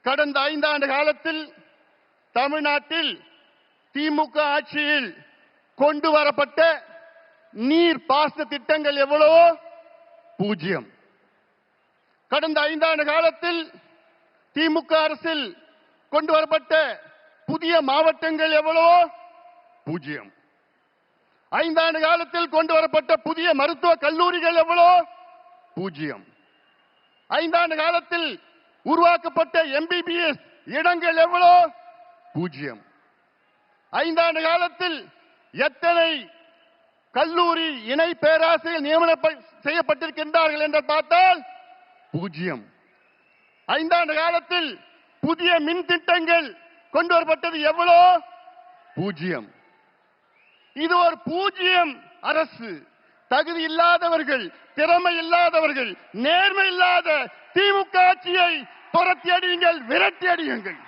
கடந்த 5 ஆண்டு காலத்தில் தமிழ்நாட்டில் திமுக ஆட்சியில் கொண்டு வரப்பட்ட நீர் பாசன திட்டங்கள் எவ்வளவோ 0. கடந்த 5 ஆண்டு காலத்தில் திமுக அரசில் கொண்டு வரப்பட்ட புதிய மாவட்டங்கள் எவ்வளவோ 0. 5 ஆண்டு காலத்தில் கொண்டு வரப்பட்ட புதிய மருத்துவ கல்லூரிகள் எவ்வளவோ 0. 5 ஆண்டு காலத்தில் உருவாக்கப்பட்ட MBBS இடங்கள் எவ்வளோ 0. 5 ஆண்டு காலத்தில் எத்தனை கல்லூரி இணை பேராசிரியர் நியமனம் செய்யப்பட்டிருக்கின்றார்கள் என்று பார்த்தால் 0. 5 ஆண்டு காலத்தில் புதிய மின் திட்டங்கள் கொண்டு வரப்பட்டது எவ்வளோ 0. இது ஒரு 0 அரசு. தகுதி இல்லாதவர்கள், திறமை இல்லாதவர்கள், நேர்மை இல்லாத திமுக ஆட்சியை துரத்தி அடியுங்கள், விரட்டி அடியுங்கள்.